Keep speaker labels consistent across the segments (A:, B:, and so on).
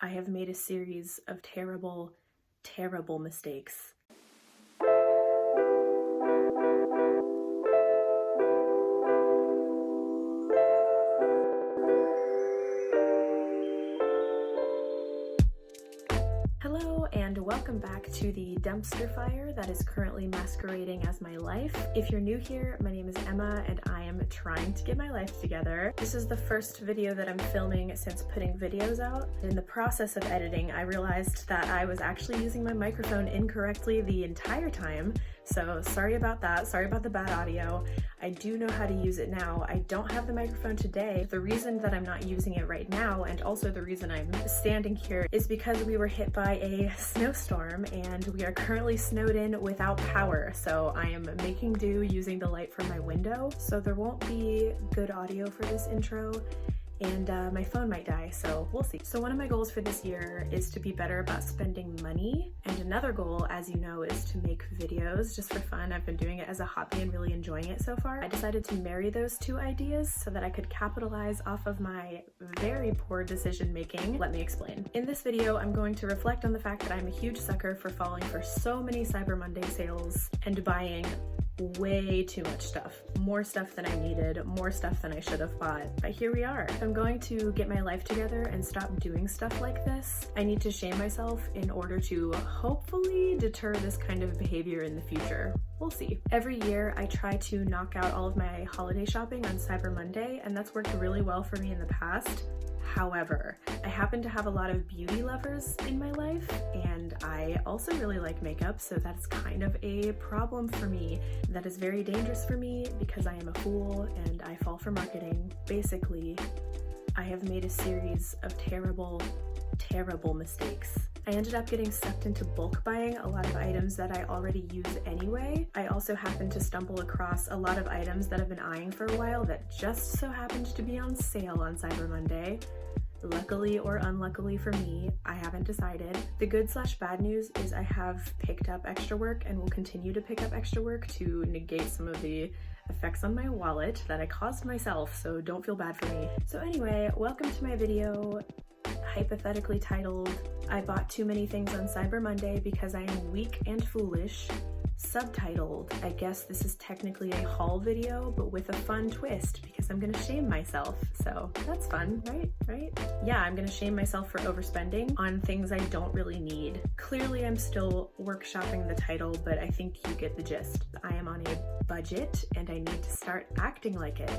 A: I have made a series of terrible, terrible mistakes. Hello and welcome back to the dumpster fire that is currently masquerading as my life. If you're new here, my name is Emma and I am trying to get my life together. This is the first video that I'm filming since putting videos out. In the process of editing, I realized that I was actually using my microphone incorrectly the entire time. So sorry about that, sorry about the bad audio. I do know how to use it now. I don't have the microphone today. The reason that I'm not using it right now, and also the reason I'm standing here, is because we were hit by a snowstorm and we are currently snowed in without power. So I am making do using the light from my window. So there won't be good audio for this intro. And my phone might die, so we'll see. So one of my goals for this year is to be better about spending money. And another goal, as you know, is to make videos just for fun. I've been doing it as a hobby and really enjoying it so far. I decided to marry those two ideas so that I could capitalize off of my very poor decision making. Let me explain. In this video, I'm going to reflect on the fact that I'm a huge sucker for falling for so many Cyber Monday sales and buying way too much stuff. More stuff than I needed, more stuff than I should have bought. But here we are. If I'm going to get my life together and stop doing stuff like this, I need to shame myself in order to hopefully deter this kind of behavior in the future. We'll see. Every year I try to knock out all of my holiday shopping on Cyber Monday, and that's worked really well for me in the past. However, I happen to have a lot of beauty lovers in my life, and I also really like makeup, so that's kind of a problem for me. That is very dangerous for me because I am a fool and I fall for marketing. Basically, I have made a series of terrible, terrible mistakes. I ended up getting sucked into bulk buying a lot of items that I already use anyway. I also happened to stumble across a lot of items that I've been eyeing for a while that just so happened to be on sale on Cyber Monday. Luckily or unluckily for me, I haven't decided. The good/bad news is I have picked up extra work and will continue to pick up extra work to negate some of the effects on my wallet that I caused myself, so don't feel bad for me. So anyway, welcome to my video, hypothetically titled, I bought too many things on Cyber Monday because I am weak and foolish. Subtitled, I guess this is technically a haul video, but with a fun twist because I'm gonna shame myself. So that's fun, right? Yeah, I'm gonna shame myself for overspending on things I don't really need. Clearly, I'm still workshopping the title, but I think you get the gist. I am on a budget and I need to start acting like it.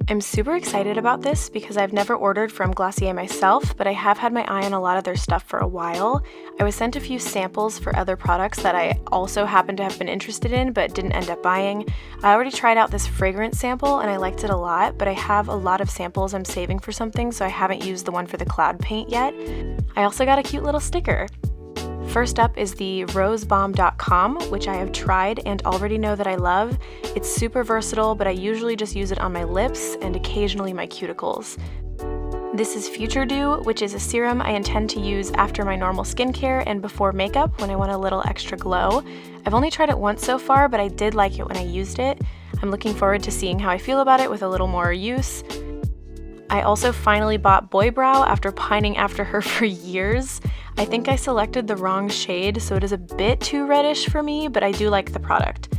A: I'm super excited about this because I've never ordered from Glossier myself, but I have had my eye on a lot of their stuff for a while. I was sent a few samples for other products that I also happen to have been interested in but didn't end up buying. I already tried out this fragrance sample and I liked it a lot, but I have a lot of samples I'm saving for something, so I haven't used the one for the cloud paint yet. I also got a cute little sticker. First up is the rosebomb.com, which I have tried and already know that I love. It's super versatile, but I usually just use it on my lips and occasionally my cuticles. This is Future Dew, which is a serum I intend to use after my normal skincare and before makeup when I want a little extra glow. I've only tried it once so far, but I did like it when I used it. I'm looking forward to seeing how I feel about it with a little more use. I also finally bought Boy Brow after pining after her for years. I think I selected the wrong shade, so it is a bit too reddish for me, but I do like the product.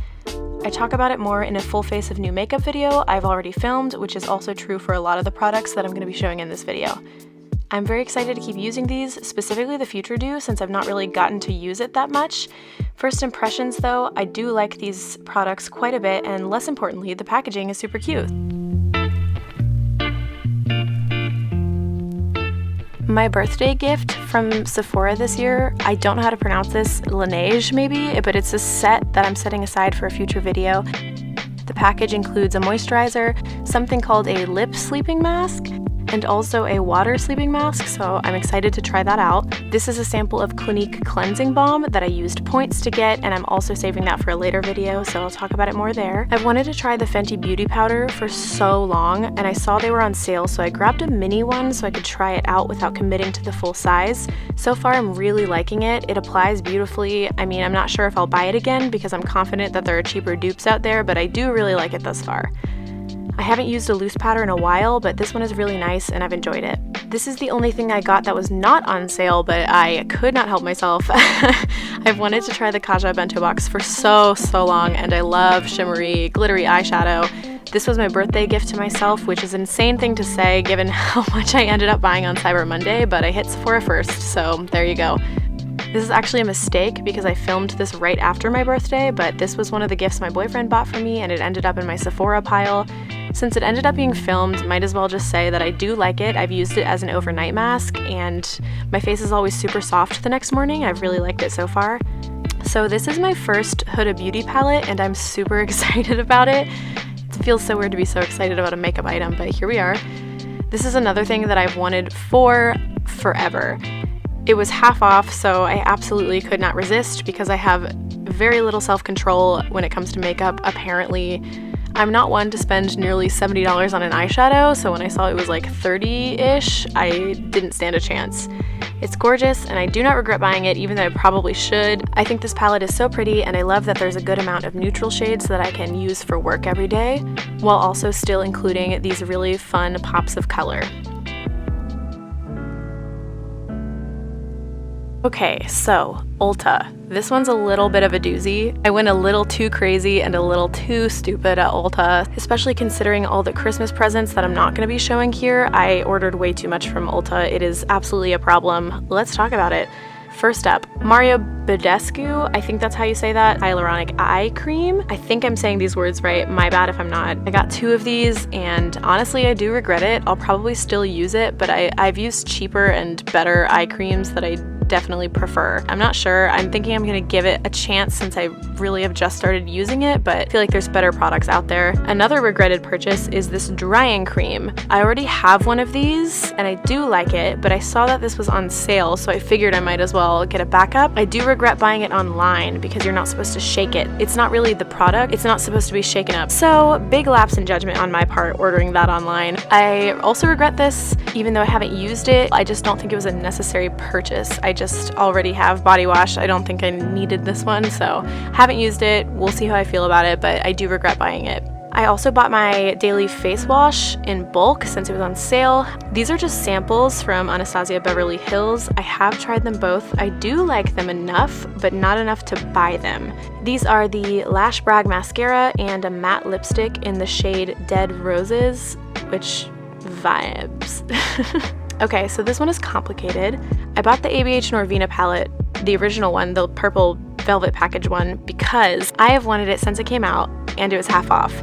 A: I talk about it more in a full face of new makeup video I've already filmed, which is also true for a lot of the products that I'm going to be showing in this video. I'm very excited to keep using these, specifically the Future Dew, since I've not really gotten to use it that much. First impressions though, I do like these products quite a bit, and less importantly, the packaging is super cute. My birthday gift from Sephora this year, I don't know how to pronounce this, Laneige maybe, but it's a set that I'm setting aside for a future video. The package includes a moisturizer, something called a lip sleeping mask, and also a water sleeping mask, so I'm excited to try that out. This is a sample of Clinique Cleansing Balm that I used points to get, and I'm also saving that for a later video, so I'll talk about it more there. I've wanted to try the Fenty Beauty Powder for so long, and I saw they were on sale, so I grabbed a mini one so I could try it out without committing to the full size. So far, I'm really liking it. It applies beautifully. I mean, I'm not sure if I'll buy it again because I'm confident that there are cheaper dupes out there, but I do really like it thus far. I haven't used a loose powder in a while, but this one is really nice and I've enjoyed it. This is the only thing I got that was not on sale, but I could not help myself. I've wanted to try the Kaja bento box for so long, and I love shimmery, glittery eyeshadow. This was my birthday gift to myself, which is an insane thing to say given how much I ended up buying on Cyber Monday, but I hit Sephora first, so there you go. This is actually a mistake because I filmed this right after my birthday, but this was one of the gifts my boyfriend bought for me and it ended up in my Sephora pile. Since it ended up being filmed, might as well just say that I do like it. I've used it as an overnight mask and my face is always super soft the next morning. I've really liked it so far. So this is my first Huda Beauty palette and I'm super excited about it. It feels so weird to be so excited about a makeup item, but here we are. This is another thing that I've wanted for forever. It was half off, so I absolutely could not resist because I have very little self-control when it comes to makeup, apparently. I'm not one to spend nearly $70 on an eyeshadow, so when I saw it was like 30-ish, I didn't stand a chance. It's gorgeous, and I do not regret buying it, even though I probably should. I think this palette is so pretty, and I love that there's a good amount of neutral shades that I can use for work every day, while also still including these really fun pops of color. Okay, so Ulta. This one's a little bit of a doozy. I went a little too crazy and a little too stupid at Ulta, especially considering all the Christmas presents that I'm not going to be showing here. I ordered way too much from Ulta. It is absolutely a problem. Let's talk about it. First up, Mario Badescu, I think that's how you say that, hyaluronic eye cream. I think I'm saying these words right, my bad if I'm not. I got 2 of these and honestly I do regret it. I'll probably still use it, but I've used cheaper and better eye creams that I definitely prefer. I'm not sure. I'm thinking I'm gonna give it a chance since I really have just started using it, but I feel like there's better products out there. Another regretted purchase is this drying cream. I already have one of these and I do like it, but I saw that this was on sale, so I figured I might as well get a backup. I do regret buying it online because you're not supposed to shake it. It's not really the product. It's not supposed to be shaken up. So big lapse in judgment on my part ordering that online. I also regret this, even though I haven't used it. I just don't think it was a necessary purchase. I just already have body wash. I don't think I needed this one, so haven't used it. We'll see how I feel about it, but I do regret buying it. I also bought my daily face wash in bulk since it was on sale. These are just samples from Anastasia Beverly Hills. I have tried them both. I do like them enough, but not enough to buy them. These are the Lash Brag Mascara and a matte lipstick in the shade Dead Roses, which vibes. Okay, so this one is complicated. I bought the ABH Norvina palette, the original one, the purple velvet package one, because I have wanted it since it came out and it was half off,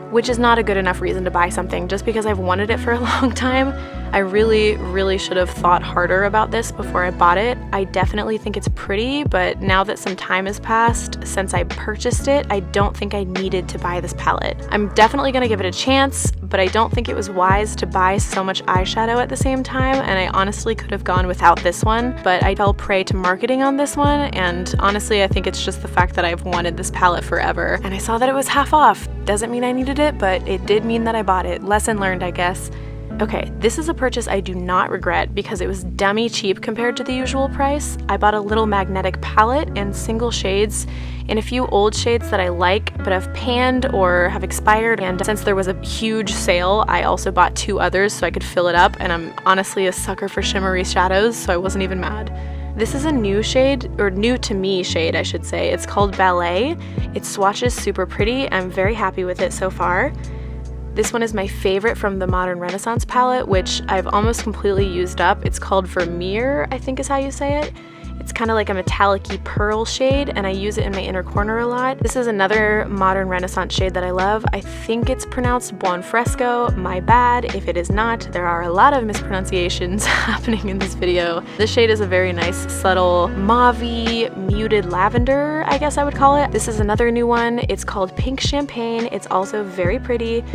A: which is not a good enough reason to buy something just because I've wanted it for a long time. I really should have thought harder about this before I bought it. I definitely think it's pretty, but now that some time has passed since I purchased it, I don't think I needed to buy this palette. I'm definitely gonna give it a chance, but I don't think it was wise to buy so much eyeshadow at the same time, and I honestly could have gone without this one, but I fell prey to marketing on this one, and honestly I think it's just the fact that I've wanted this palette forever, and I saw that it was half off. Doesn't mean I needed it, but it did mean that I bought it. Lesson learned, I guess. Okay, this is a purchase I do not regret because it was dummy cheap compared to the usual price. I bought a little magnetic palette and single shades in a few old shades that I like but have panned or have expired, and since there was a huge sale, I also bought 2 others so I could fill it up, and I'm honestly a sucker for shimmery shadows, so I wasn't even mad. This is a new shade, or new to me shade I should say. It's called Ballet. It swatches super pretty. I'm very happy with it so far. This one is my favorite from the Modern Renaissance palette, which I've almost completely used up. It's called Vermeer, I think is how you say it. It's kind of like a metallic-y pearl shade, and I use it in my inner corner a lot. This is another Modern Renaissance shade that I love. I think it's pronounced Buon Fresco. My bad if it is not. There are a lot of mispronunciations happening in this video. This shade is a very nice, subtle, mauve-y, muted lavender, I guess I would call it. This is another new one. It's called Pink Champagne. It's also very pretty.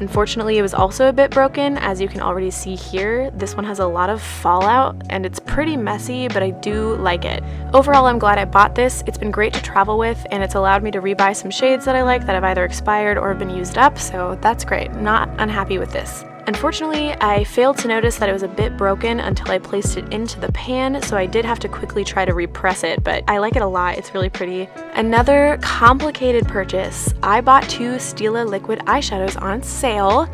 A: Unfortunately, it was also a bit broken, as you can already see here. This one has a lot of fallout and it's pretty messy, but I do like it. Overall, I'm glad I bought this. It's been great to travel with, and it's allowed me to rebuy some shades that I like that have either expired or have been used up, so that's great. Not unhappy with this. Unfortunately, I failed to notice that it was a bit broken until I placed it into the pan, so I did have to quickly try to repress it, but I like it a lot. It's really pretty. Another complicated purchase. I bought 2 Stila liquid eyeshadows on sale.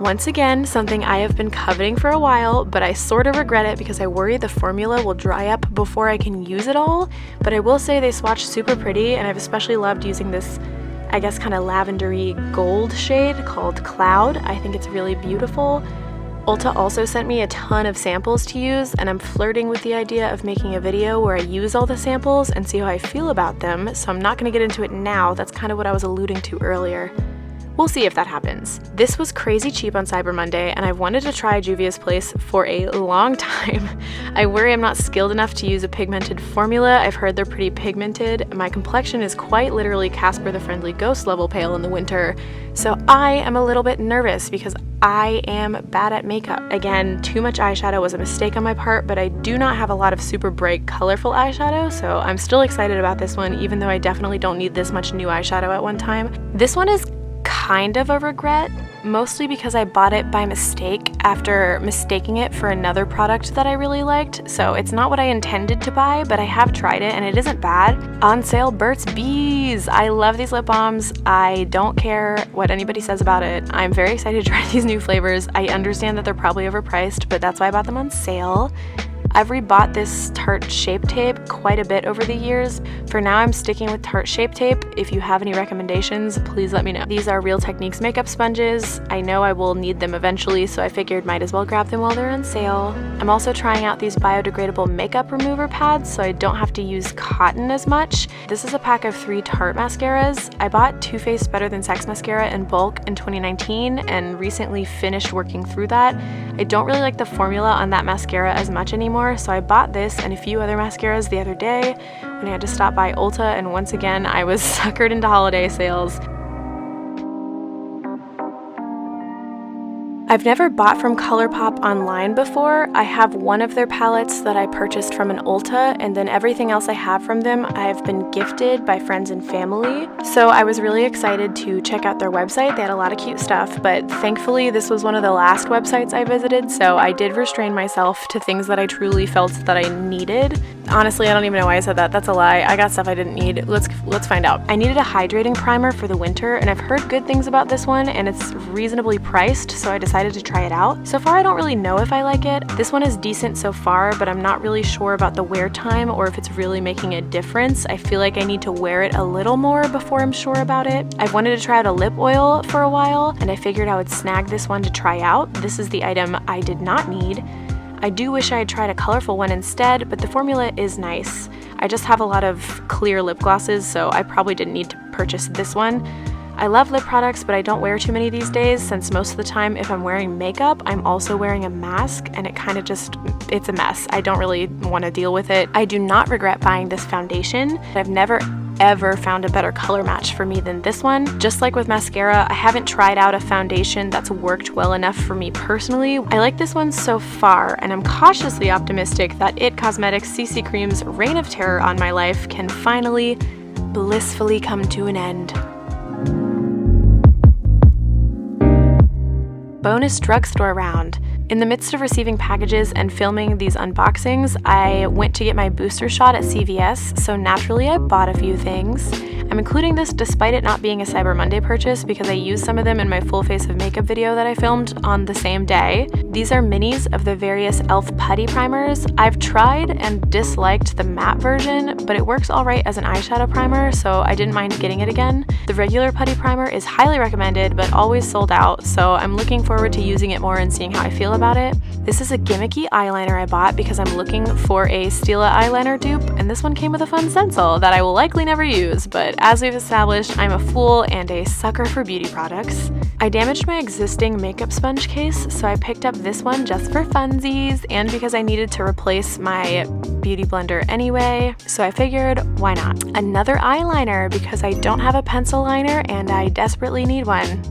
A: Once again, something I have been coveting for a while, but I sort of regret it because I worry the formula will dry up before I can use it all. But I will say they swatch super pretty, and I've especially loved using this, I guess, kind of lavendery gold shade called Cloud. I think it's really beautiful. Ulta also sent me a ton of samples to use, and I'm flirting with the idea of making a video where I use all the samples and see how I feel about them, so I'm not going to get into it now. That's kind of what I was alluding to earlier. We'll see if that happens. This was crazy cheap on Cyber Monday, and I've wanted to try Juvia's Place for a long time. I worry I'm not skilled enough to use a pigmented formula. I've heard they're pretty pigmented. My complexion is quite literally Casper the Friendly Ghost level pale in the winter, so I am a little bit nervous because I am bad at makeup. Again, too much eyeshadow was a mistake on my part, but I do not have a lot of super bright, colorful eyeshadow, so I'm still excited about this one, even though I definitely don't need this much new eyeshadow at one time. This one is kind of a regret, mostly because I bought it by mistake after mistaking it for another product that I really liked. So it's not what I intended to buy, but I have tried it and it isn't bad. On sale, Burt's Bees. I love these lip balms. I don't care what anybody says about it. I'm very excited to try these new flavors. I understand that they're probably overpriced, but that's why I bought them on sale. I've rebought this Tarte Shape Tape quite a bit over the years. For now, I'm sticking with Tarte Shape Tape. If you have any recommendations, please let me know. These are Real Techniques makeup sponges. I know I will need them eventually, so I figured might as well grab them while they're on sale. I'm also trying out these biodegradable makeup remover pads, so I don't have to use cotton as much. This is a pack of 3 Tarte mascaras. I bought Too Faced Better Than Sex mascara in bulk in 2019 and recently finished working through that. I don't really like the formula on that mascara as much anymore, so I bought this and a few other mascaras the other day when I had to stop by Ulta, and once again I was suckered into holiday sales. I've never bought from ColourPop online before. I have one of their palettes that I purchased from an Ulta, and then everything else I have from them I've been gifted by friends and family. So I was really excited to check out their website. They had a lot of cute stuff, but thankfully this was one of the last websites I visited, so I did restrain myself to things that I truly felt that I needed. Honestly, I don't even know why I said that. That's a lie. I got stuff I didn't need. Let's find out. I needed a hydrating primer for the winter, and I've heard good things about this one, and it's reasonably priced, so I decided to try it out. So far, I don't really know if I like it. This one is decent so far, but I'm not really sure about the wear time or if it's really making a difference. I feel like I need to wear it a little more before I'm sure about it. I've wanted to try out a lip oil for a while, and I figured I would snag this one to try out. This is the item I did not need. I do wish I had tried a colorful one instead, but the formula is nice. I just have a lot of clear lip glosses, so I probably didn't need to purchase this one. I love lip products, but I don't wear too many these days, since most of the time if I'm wearing makeup, I'm also wearing a mask, and it kind of just, it's a mess. I don't really want to deal with it. I do not regret buying this foundation. I've never ever found a better color match for me than this one. Just like with mascara, I haven't tried out a foundation that's worked well enough for me personally. I like this one so far, and I'm cautiously optimistic that IT Cosmetics CC Cream's reign of terror on my life can finally, blissfully come to an end. Bonus drugstore round. In the midst of receiving packages and filming these unboxings, I went to get my booster shot at CVS, so naturally I bought a few things. I'm including this despite it not being a Cyber Monday purchase because I used some of them in my full face of makeup video that I filmed on the same day. These are minis of the various e.l.f. Putty Primers. I've tried and disliked the matte version, but it works alright as an eyeshadow primer, so I didn't mind getting it again. The regular Putty Primer is highly recommended, but always sold out, so I'm looking forward to using it more and seeing how I feel about it. This is a Gimmicky Eyeliner I bought because I'm looking for a Stila eyeliner dupe, and this one came with a fun stencil that I will likely never use, but as we've established, I'm a fool and a sucker for beauty products. I damaged my existing makeup sponge case, so I picked up this one just for funsies and because I needed to replace my beauty blender anyway, so I figured, why not? Another eyeliner because I don't have a pencil liner and I desperately need one.